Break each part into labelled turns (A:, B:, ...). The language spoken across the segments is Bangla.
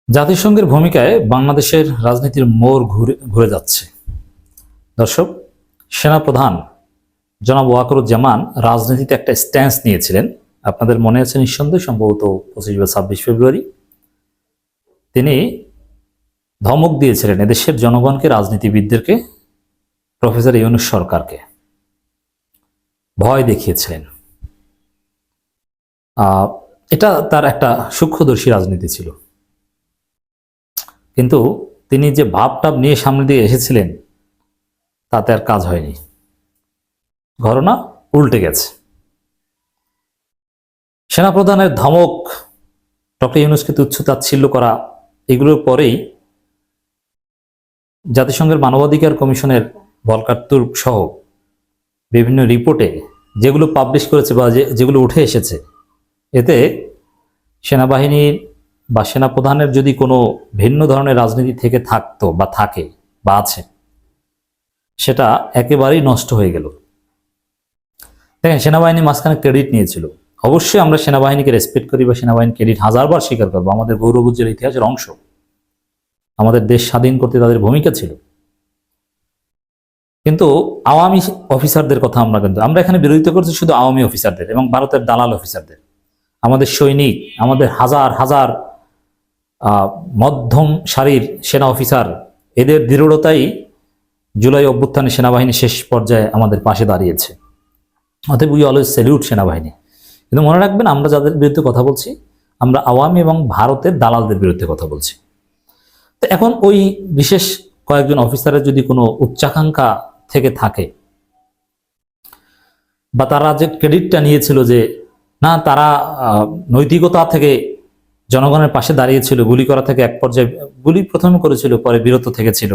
A: জাতিসংঘের ভূমিকায় বাংলাদেশের রাজনীতির মোড় ঘুরে ঘুরে যাচ্ছে। দর্শক, সেনাপ্রধান জনাব ওয়াকারুজ্জামান রাজনীতিতে একটা স্ট্যান্স নিয়েছিলেন, আপনাদের মনে আছে নিঃসন্দেহে, সম্ভবত 25 বা 26 ফেব্রুয়ারি। তিনি ধমক দিয়েছিলেন এদেশের জনগণকে, রাজনীতিবিদদেরকে, প্রফেসর ইউনূস সরকারকে ভয় দেখিয়েছিলেন। এটা তার একটা সূক্ষ্মদর্শী রাজনীতি ছিল, কিন্তু তিনি যে ভাবটাব নিয়ে সামনে দিয়ে এসেছিলেন তাতে আর কাজ হয়নি, ঘটনা উল্টে গেছে। সেনাপ্রধানের ধমক, ডক্টর ইউনূসকে তুচ্ছ-তাচ্ছিল্য করা, এগুলোর পরেই জাতিসংঘের মানবাধিকার কমিশনের ভলকার তুর্ক সহ বিভিন্ন রিপোর্টে যেগুলো পাবলিশ করেছে বা যেগুলো উঠে এসেছে, এতে সেনাবাহিনীর বা সেনাপ্রধানের যদি কোনো ভিন্ন ধরনের রাজনীতি থেকে থাকতো বা থাকে বা আছে, সেটা একেবারেই নষ্ট হয়ে গেল। দেখেন, সেনাবাহিনী মাঝখানে ক্রেডিট নিয়েছিল। অবশ্যই আমরা সেনাবাহিনীকে রেসপেক্ট করি বা সেনাবাহিনী ক্রেডিট হাজারবার স্বীকার করবো, আমাদের গৌরবোজ্জ্বল ইতিহাসের অংশ, আমাদের দেশ স্বাধীন করতে তাদের ভূমিকা ছিল। কিন্তু আওয়ামী অফিসারদের কথা আমরা এখানে বিরোধিতা করছি শুধু আওয়ামী অফিসারদের এবং ভারতের দালাল অফিসারদের। আমাদের সৈনিক, আমাদের হাজার হাজার মধ্যম সারির সেনা অফিসার, এদের দৃঢ়তাই জুলাই অভ্যুত্থানে সেনাবাহিনী শেষ পর্যায়ে আমাদের পাশে দাঁড়িয়েছে। অতএব উই অলওয়েজ স্যালিউট সেনাবাহিনী। কিন্তু মনে রাখবেন, আমরা যাদের বিরুদ্ধে কথা বলছি, আমরা আওয়ামী এবং ভারতের দালালদের বিরুদ্ধে কথা বলছি। তো এখন ওই বিশেষ কয়েকজন অফিসারের যদি কোনো উচ্চাকাঙ্ক্ষা থেকে থাকে, বা তারা যে ক্রেডিটটা নিয়েছিল যে না, তারা নৈতিকতা থেকে জনগণের পাশে দাঁড়িয়েছিল, গুলি করা থেকে এক পর্যায়ে গুলি প্রথমে করেছিল, পরে বিরত থেকেছিল,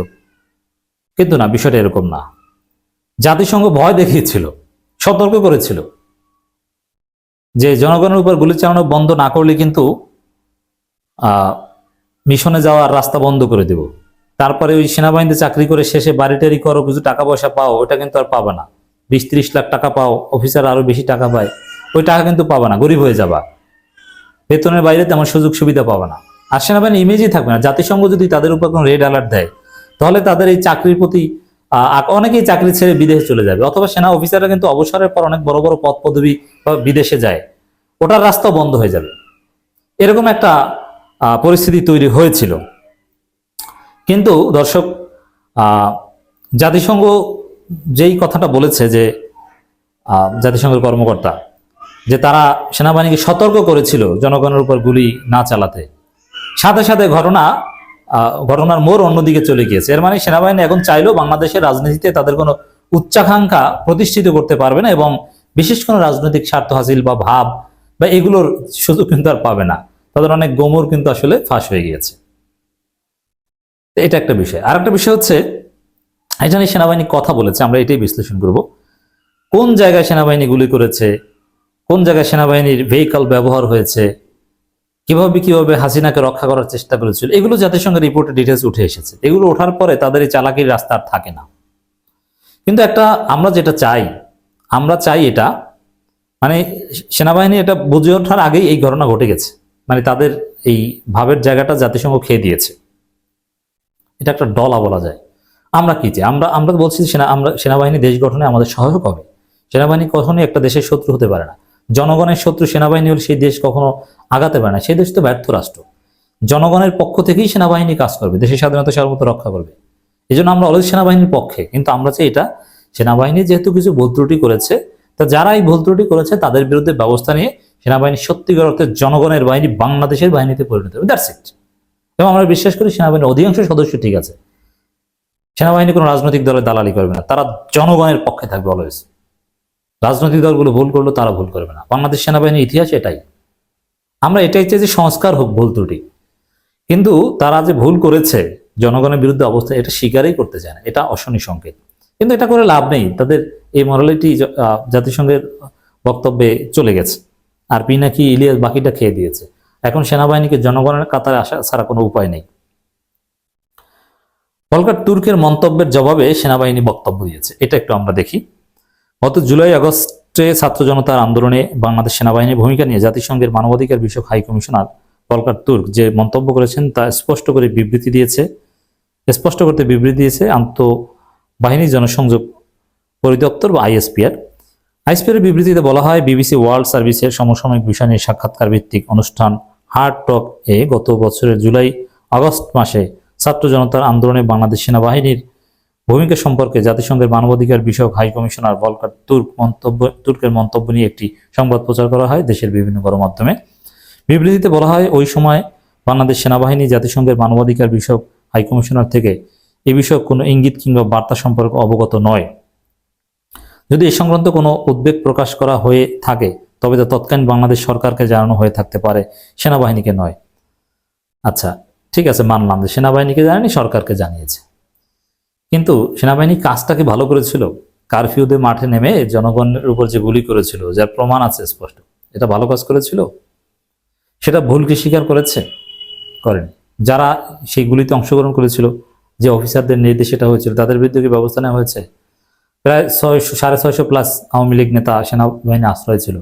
A: কিন্তু না, বিষয়টা এরকম না। জাতিসংঘ ভয় দেখিয়েছিল, সতর্ক করেছিল যে জনগণের উপর গুলি চালানো বন্ধ না করলে কিন্তু মিশনে যাওয়ার রাস্তা বন্ধ করে দেব। তারপরে ওই সেনাবাহিনীতে চাকরি করে শেষে বাড়িটারি করো, কিছু টাকা পয়সা পাও, ওটা কিন্তু আর পাবে না। 20-30 লাখ টাকা পাও, অফিসার আরো বেশি টাকা পায়, ওই টাকা কিন্তু পাবে না, গরিব হয়ে যাবা, বেতনের বাইরে তেমন সুযোগ সুবিধা পাবে না, আর সেনাবাহিনী ইমেজই থাকবে না। জাতিসংঘ যদি তাদের উপর কোনো রেড অ্যালার্ট দেয়, তাহলে তাদের এই চাকরির প্রতি অনেকেই চাকরি ছেড়ে বিদেশে চলে যাবে, অথবা সেনা অফিসাররা কিন্তু অবসরের পর অনেক বড় বড় পদ পদবি বিদেশে যায়, ওটার রাস্তা বন্ধ হয়ে যাবে। এরকম একটা পরিস্থিতি তৈরি হয়েছিল। কিন্তু দর্শক, জাতিসংঘ যেই কথাটা বলেছে যে জাতিসংঘের কর্মকর্তা, যে তারা সেনাবাহিনীকে সতর্ক করেছিল জনগণের উপর গুলি না চালাতে, সাথে সাথে ঘটনার মোড় অন্যদিকে চলে গিয়েছে। এর মানে সেনাবাহিনী এখন চাইলেও বাংলাদেশের রাজনীতিতে তাদের কোনো উচ্চাকাঙ্ক্ষা প্রতিষ্ঠিত করতে পারবে না, এবং বিশেষ কোনো রাজনৈতিক স্বার্থ হাসিল বা ভাব বা এগুলোর সুযোগ কিন্তু আর পাবে না। তাদের অনেক গোমর কিন্তু আসলে ফাঁস হয়ে গিয়েছে। এটা একটা বিষয়। আর একটা বিষয় হচ্ছে, এখানে সেনাবাহিনী কথা বলেছে, আমরা এটাই বিশ্লেষণ করব। কোন জায়গায় সেনাবাহিনী গুলি করেছে, কোন জায়গায় সেনাবাহিনীর ভেহিকল ব্যবহার হয়েছে, কিভাবে হাসিনাকে রক্ষা করার চেষ্টা করেছিল, এগুলো জাতিসংঘের রিপোর্টে ডিটেলস উঠে এসেছে। এগুলো ওঠার পরে তাদের এই চালাকির রাস্তা আর থাকে না। কিন্তু আমরা যেটা চাই, আমরা চাই এটা, মানে সেনাবাহিনী এটা বুঝে ওঠার আগেই এই ঘটনা ঘটে গেছে, মানে তাদের এই ভাবের জায়গাটা জাতিসংঘ খেয়ে দিয়েছে। এটা একটা ডলা বলা যায়। আমরা কি চাই? আমরা বলছি সেনাবাহিনী দেশ গঠনে আমাদের সহায়ক হবে। সেনাবাহিনী কখনোই একটা দেশের শত্রু হতে পারে না। জনগণের শত্রু সেনাবাহিনী হলে সেই দেশ কখনো আগাতে পারে না, সেই দেশ তো ব্যর্থ রাষ্ট্র। জনগণের পক্ষ থেকেই সেনাবাহিনী কাজ করবে, দেশের স্বাধীনতা সার্বভৌমত্ব রক্ষা করবে। এই জন্য আমরা অলওয়েজ সেনাবাহিনীর পক্ষে। কিন্তু আমরা চাই এটা, সেনাবাহিনী যেহেতু কিছু ভুল ত্রুটি করেছে, তা যারা এই ভুল ত্রুটি করেছে তাদের বিরুদ্ধে ব্যবস্থা নিয়ে সেনাবাহিনী সত্যিকার অর্থে জনগণের বাহিনী, বাংলাদেশের বাহিনীতে পরিণত হবে। That's it. এবং আমরা বিশ্বাস করি সেনাবাহিনীর অধিকাংশ সদস্য ঠিক আছে, সেনাবাহিনী কোনো রাজনৈতিক দলের দালালি করবে না, তারা জনগণের পক্ষে থাকবে অলওয়েজ। রাজনৈতিক দলগুলো ভুল করলো, তারা ভুল করবে না। বাংলাদেশ সেনাবাহিনীর ইতিহাস এটাই। আমরা এটাই চাই যে সংস্কার হোক ভুল ত্রুটি, কিন্তু তারা যে ভুল করেছে, জনগণের বিরুদ্ধে অবস্থা, এটা স্বীকারই করতে চায় না, এটা অশনি সংকেত। কিন্তু এটা করে লাভ নেই, তাদের এই মরালিটি জাতিসংঘের বক্তব্যে চলে গেছে, আর পিনাকি ইলিয়াস বাকিটা খেয়ে দিয়েছে। এখন সেনাবাহিনীকে জনগণের কাতারে আসা ছাড়া কোনো উপায় নেই। ভলকার তুর্কের মন্তব্যের জবাবে সেনাবাহিনী বক্তব্য দিয়েছে, এটা একটু আমরা দেখি। গত জুলাই আগস্টে ছাত্র জনতার আন্দোলনে বাংলাদেশ সেনাবাহিনীর ভূমিকা নিয়ে জাতিসংঘের মানবাধিকার বিষয়ক হাই কমিশনার ভলকার তুর্ক যে মন্তব্য করেছেন তা স্পষ্ট করতে বিবৃতি দিয়েছে আন্তঃবাহিনী জনসংযোগ পরিদপ্তর বা আইএসপিআর বিবৃতিতে বলা হয়, বিবিসি ওয়ার্ল্ড সার্ভিসের সমসাময়িক বিষয় নিয়ে সাক্ষাৎকার ভিত্তিক অনুষ্ঠান হার্ড টক এ গত বছরের জুলাই আগস্ট মাসে ছাত্র জনতার আন্দোলনে বাংলাদেশ সেনাবাহিনীর ভূমিকা সম্পর্কে জাতিসংঘের মানবাধিকার বিষয়ক হাই কমিশনার ভলকার তুর্কের মন্তব্য নিয়ে একটি সংবাদ প্রচার করা হয় দেশের বিভিন্ন গণমাধ্যমে। বিবৃতিতে বলা হয়, ওই সময় বাংলাদেশ সেনাবাহিনী জাতিসংঘের মানবাধিকার বিষয়ক হাই কমিশনার থেকে এ বিষয়ক কোনো ইঙ্গিত কিংবা বার্তা সম্পর্কে অবগত নয়। যদি এ সংক্রান্ত কোনো উদ্বেগ প্রকাশ করা হয়ে থাকে তবে তা তৎকালীন বাংলাদেশ সরকারকে জানানো হয়ে থাকতে পারে, সেনাবাহিনীকে নয়। আচ্ছা, ঠিক আছে, মানলাম যে সেনাবাহিনীকে জানায়নি, সরকারকে জানিয়েছে। কিন্তু সেনাবাহিনী কাজটা কি ভালো করেছিল? কারফিউতে মাঠে নেমে জনগণের উপর যে গুলি করেছিল, যার প্রমাণ আছে স্পষ্ট, এটা ভালো কাজ করেছিল? সেটা ভুলকে স্বীকার করেন যারা সেই গুলিতে অংশগ্রহণ করেছিল, যে অফিসারদের নির্দেশে এটা হয়েছিল, তাদের বিরুদ্ধে কি ব্যবস্থা নেওয়া হয়েছে? প্রায় 650+ আওয়ামী লীগ নেতা সেনাবাহিনী আশ্রয় ছিল,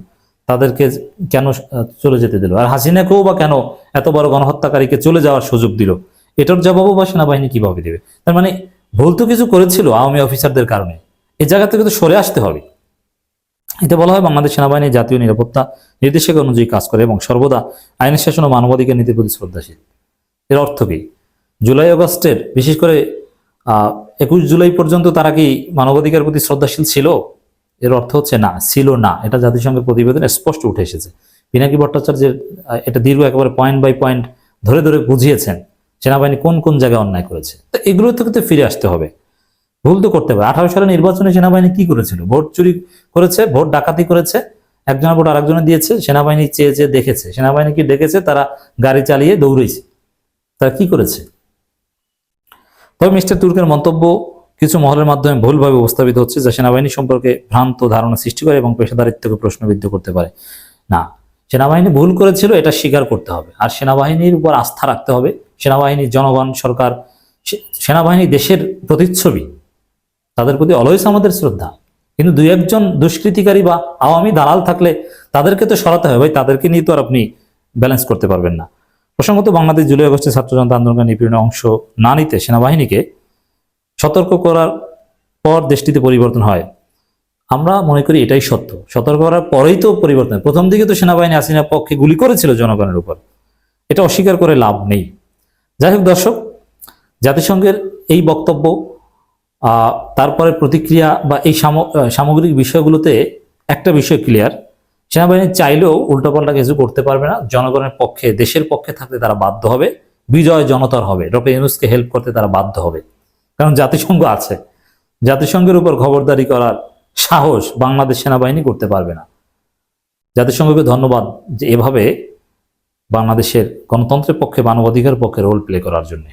A: তাদেরকে কেন চলে যেতে দিল? আর হাসিনাকেও বা কেন এত বড় গণহত্যাকারীকে চলে যাওয়ার সুযোগ দিল? এটার জবাবও বা সেনাবাহিনী কিভাবে দেবে? তার মানে ভুল তো কিছু করেছিল আওয়ামী অফিসারদের কারণে, এই জায়গা থেকে তো সরে আসতে হবে। এতে বলা হয়, বাংলাদেশ সেনাবাহিনী জাতীয় নিরাপত্তা নির্দেশিকা অনুযায়ী কাজ করে এবং সর্বদা আইনের শাসন ও মানবাধিকার নীতির প্রতি শ্রদ্ধাশীল। এর অর্থ কি? জুলাই আগস্টের, বিশেষ করে 21 জুলাই পর্যন্ত তারা কি মানবাধিকার প্রতি শ্রদ্ধাশীল ছিল? এর অর্থ হচ্ছে না, ছিল না। এটা জাতিসংঘের প্রতিবেদনে স্পষ্ট উঠে এসেছে। পিনাকি ভট্টাচার্যের এটা দীর্ঘ একেবারে পয়েন্ট বাই পয়েন্ট ধরে ধরে বুঝিয়েছেন সেনাবাহিনী কোন কোন জায়গায় অন্যায় করেছে। তো এগুলো থেকে তো ফিরে আসতে হবে, ভুল তো করতে হবে। 18 সালের নির্বাচনে সেনাবাহিনী কি করেছিল? ভোট চুরি করেছে, ভোট ডাকাতি করেছে, একজনের ভোট আরেকজনে দিয়েছে, সেনাবাহিনী চেয়ে চেয়ে দেখেছে। সেনাবাহিনী কি দেখেছে? তারা গাড়ি চালিয়ে দৌড়েছে। তারা কি করেছে? তবে মিস্টার তুর্কের মন্তব্য কিছু মহলের মাধ্যমে ভুলভাবে উপস্থাপিত হচ্ছে, যা সেনাবাহিনী সম্পর্কে ভ্রান্ত ধারণা সৃষ্টি করে এবং পেশাদারিত্বকে প্রশ্নবিদ্ধ করতে পারে। না, সেনাবাহিনী ভুল করেছিল, এটা স্বীকার করতে হবে। আর সেনাবাহিনীর উপর আস্থা রাখতে হবে। সেনাবাহিনী, জনগণ, সরকার, সেনাবাহিনী দেশের প্রতিচ্ছবি, তাদের প্রতি অলওয়েজ আমাদের শ্রদ্ধা। কিন্তু 2-1 দুষ্কৃতিকারী বা আওয়ামী দালাল থাকলে তাদেরকে তো সরাতে হবে ভাই, তাদেরকে নিয়ে তো আর আপনি ব্যালেন্স করতে পারবেন না। প্রসঙ্গত, বাংলাদেশ জুলাই আগস্টে ছাত্র জনতা আন্দোলনে নিপীড়নে অংশ না নিতে সেনাবাহিনীকে সতর্ক করার পর দেশটিতে পরিবর্তন হয়। আমরা মনে করি এটাই সত্য। সতর্ক করার পরেই তো পরিবর্তন। প্রথম দিকে তো সেনাবাহিনী হাসিনার পক্ষে গুলি করেছিল জনগণের উপর, এটা অস্বীকার করে লাভ নেই। যাই হোক দর্শক, জাতিসংঘের এই বক্তব্য, তারপরে প্রতিক্রিয়া বা এই সামগ্রিক বিষয়গুলোতে একটা বিষয় ক্লিয়ার, সেনাবাহিনী চাইলেও উল্টোপাল্টা কিছু করতে পারবে না। জনগণের পক্ষে, দেশের পক্ষে থাকতে তারা বাধ্য হবে। বিজয় জনতার হবে। ডক্টর ইউনূসকে হেল্প করতে তারা বাধ্য হবে, কারণ জাতিসংঘ আছে। জাতিসংঘের উপর খবরদারি করার সাহস বাংলাদেশ সেনাবাহিনী করতে পারবে না। জাতিসংঘকে ধন্যবাদ যে এভাবে বাংলাদেশের গণতন্ত্রের পক্ষে, মানবাধিকার পক্ষে রোল প্লে করার জন্য।